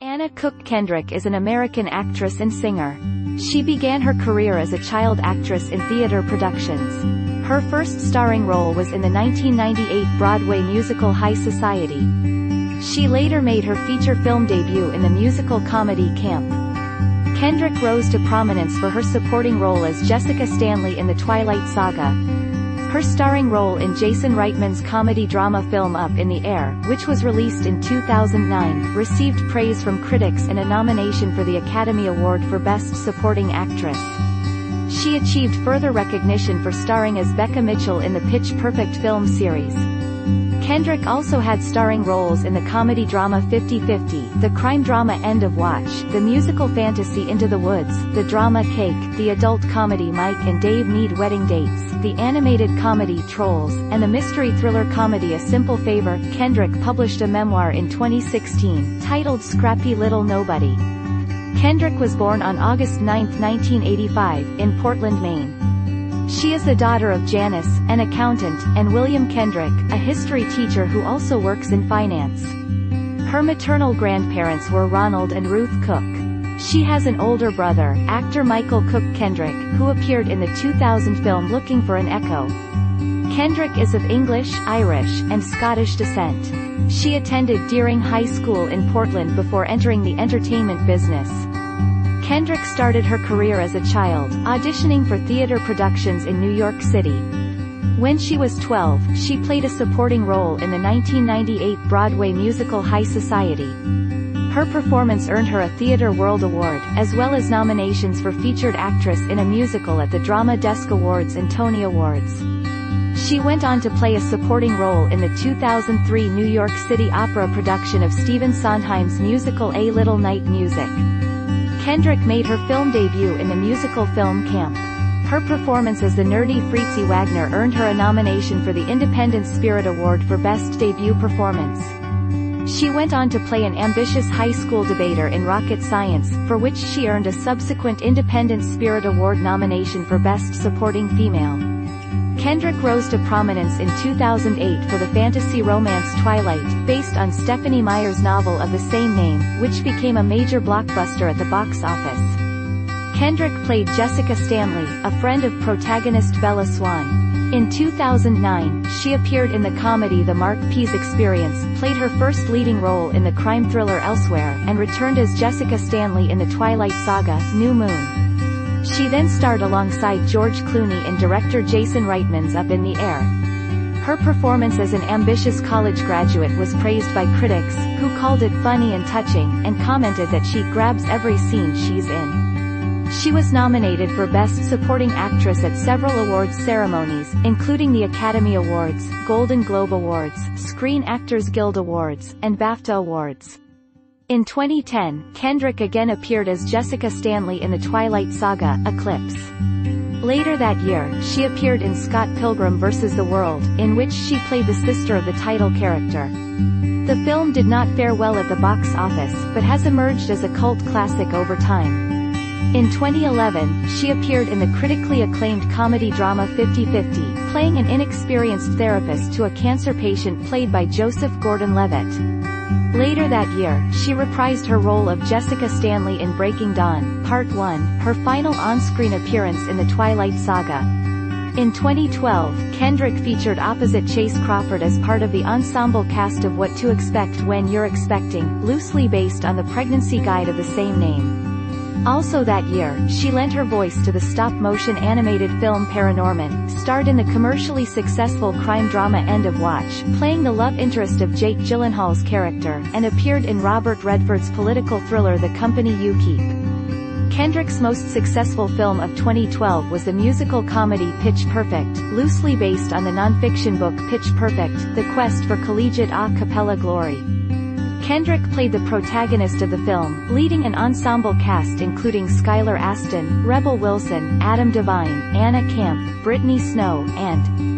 Cooke Kendrick is an American actress and singer. She began her career as a child actress in theater productions. Her first starring role was in the 1998 Broadway musical High Society. She later made her feature film debut in the musical comedy Camp. Kendrick rose to prominence for her supporting role as Jessica Stanley in the Twilight Saga. Her starring role in Jason Reitman's comedy-drama film Up in the Air, which was released in 2009, received praise from critics and a nomination for the Academy Award for Best Supporting Actress. She achieved further recognition for starring as Becca Mitchell in the Pitch Perfect film series. Kendrick also had starring roles in the comedy-drama 50/50, the crime-drama End of Watch, the musical fantasy Into the Woods, the drama Cake, the adult comedy Mike and Dave Need Wedding Dates, the animated comedy Trolls, and the mystery thriller comedy A Simple Favor. Kendrick published a memoir in 2016, titled Scrappy Little Nobody. Kendrick was born on August 9, 1985, in Portland, Maine. She is the daughter of Janice, an accountant, and William Kendrick, a history teacher who also works in finance. Her maternal grandparents were Ronald and Ruth Cooke. She has an older brother, actor Michael Cooke Kendrick, who appeared in the 2000 film Looking for an Echo. Kendrick is of English, Irish, and Scottish descent. She attended Deering High School in Portland before entering the entertainment business. Kendrick started her career as a child, auditioning for theater productions in New York City. When she was 12, she played a supporting role in the 1998 Broadway musical High Society. Her performance earned her a Theatre World Award, as well as nominations for Featured Actress in a Musical at the Drama Desk Awards and Tony Awards. She went on to play a supporting role in the 2003 New York City Opera production of Stephen Sondheim's musical A Little Night Music. Kendrick made her film debut in the musical film Camp. Her performance as the nerdy Fritzi Wagner earned her a nomination for the Independent Spirit Award for Best Debut Performance. She went on to play an ambitious high school debater in Rocket Science, for which she earned a subsequent Independent Spirit Award nomination for Best Supporting Female. Kendrick rose to prominence in 2008 for the fantasy romance Twilight, based on Stephenie Meyer's novel of the same name, which became a major blockbuster at the box office. Kendrick played Jessica Stanley, a friend of protagonist Bella Swan. In 2009, she appeared in the comedy The Mark Pease Experience, played her first leading role in the crime thriller Elsewhere, and returned as Jessica Stanley in the Twilight Saga, New Moon. She then starred alongside George Clooney in director Jason Reitman's Up in the Air. Her performance as an ambitious college graduate was praised by critics, who called it funny and touching, and commented that she grabs every scene she's in. She was nominated for Best Supporting Actress at several awards ceremonies, including the Academy Awards, Golden Globe Awards, Screen Actors Guild Awards, and BAFTA Awards. In 2010, Kendrick again appeared as Jessica Stanley in the Twilight Saga, Eclipse. Later that year, she appeared in Scott Pilgrim vs. the World, in which she played the sister of the title character. The film did not fare well at the box office, but has emerged as a cult classic over time. In 2011, she appeared in the critically acclaimed comedy-drama 50/50, playing an inexperienced therapist to a cancer patient played by Joseph Gordon-Levitt. Later that year, she reprised her role of Jessica Stanley in Breaking Dawn, Part 1, her final on-screen appearance in the Twilight Saga. In 2012, Kendrick featured opposite Chase Crawford as part of the ensemble cast of What to Expect When You're Expecting, loosely based on the pregnancy guide of the same name. Also that year, she lent her voice to the stop-motion animated film Paranorman, starred in the commercially successful crime drama End of Watch, playing the love interest of Jake Gyllenhaal's character, and appeared in Robert Redford's political thriller The Company You Keep. Kendrick's most successful film of 2012 was the musical comedy Pitch Perfect, loosely based on the non-fiction book Pitch Perfect, The Quest for Collegiate A Cappella Glory. Kendrick played the protagonist of the film, leading an ensemble cast including Skylar Astin, Rebel Wilson, Adam Devine, Anna Camp, Brittany Snow, and